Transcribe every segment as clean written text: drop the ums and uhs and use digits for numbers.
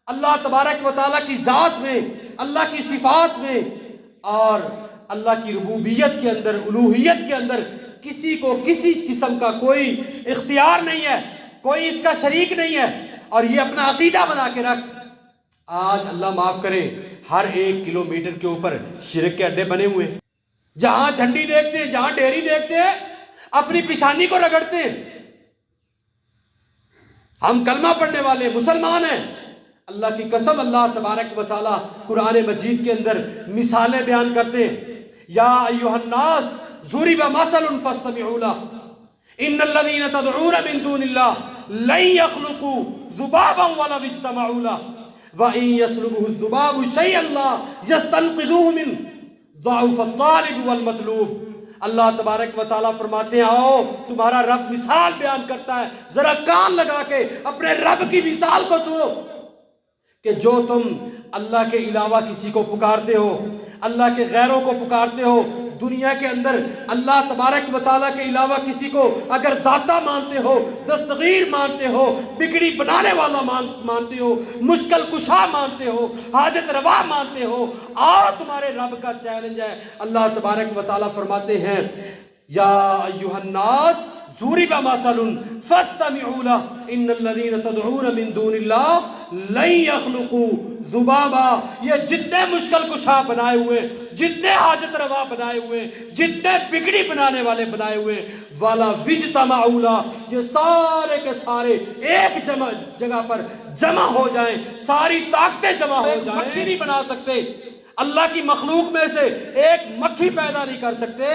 اللہ تبارک و تعالیٰ کی ذات میں، اللہ کی صفات میں اور اللہ کی ربوبیت کے اندر، الوہیت کے اندر کسی کو کسی قسم کا کوئی اختیار نہیں ہے، کوئی اس کا شریک نہیں ہے، اور یہ اپنا عقیدہ بنا کے رکھ۔ آج اللہ معاف کرے ہر 1 کلومیٹر کے اوپر شرک کے اڈے بنے ہوئے ہیں، جہاں جھنڈی دیکھتے ہیں، جہاں ڈیری دیکھتے ہیں، اپنی پیشانی کو رگڑتے ہیں۔ ہم کلمہ پڑھنے والے مسلمان ہیں، اللہ کی قسم اللہ تبارک و تعالی قرآن مجید کے اندر مثالیں بیان کرتے ہیں۔ یا ایھا الناس ضرب مثل فاستمعوا له ان الذين تدعون من دون الله لن يخلقوا ذبابا ولو اجتمعوا له وان يسلبه الذباب شيئا لا يستنقذوه منه ضعف الطالب والمطلوب۔ اللہ تبارک و تعالیٰ فرماتے ہیں آؤ تمہارا رب مثال بیان کرتا ہے، ذرا کان لگا کے اپنے رب کی مثال کو سنو کہ جو تم اللہ کے علاوہ کسی کو پکارتے ہو، اللہ کے غیروں کو پکارتے ہو، دنیا کے اندر اللہ تبارک و تعالیٰ کے علاوہ کسی کو اگر داتا مانتے ہو، دستگیر مانتے ہو، بگڑی بنانے والا مانتے ہو، مشکل کشا مانتے ہو، حاجت روا مانتے ہو، آؤ تمہارے رب کا چیلنج ہے۔ اللہ تبارک و تعالیٰ فرماتے ہیں یا ایھا الناس ضرب مثل فاستمعوا له ان الذين تدعون من دون الله لن يخلقوا ذبابا۔ یہ جتنے مشکل کشا بنائے ہوئے، جتنے حاجت روا بنائے ہوئے، جتنے بگڑی بنانے والے بنائے ہوئے، والا وجتمعوا له، یہ سارے کے سارے ایک جگہ پر جمع ہو جائیں، ساری طاقتیں جمع ہو جائیں، مکھی نہیں بنا سکتے۔ اللہ کی مخلوق میں سے ایک مکھی پیدا نہیں کر سکتے۔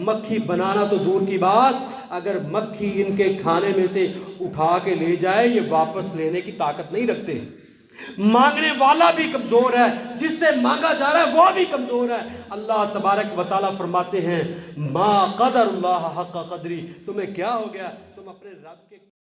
مکھی بنانا تو دور کی بات، اگر مکھی ان کے کھانے میں سے اٹھا کے لے جائے یہ واپس لینے کی طاقت نہیں رکھتے۔ مانگنے والا بھی کمزور ہے، جس سے مانگا جا رہا ہے وہ بھی کمزور ہے۔ اللہ تبارک و تعالیٰ فرماتے ہیں ما قدر اللہ حق قدری، تمہیں کیا ہو گیا، تم اپنے رب کے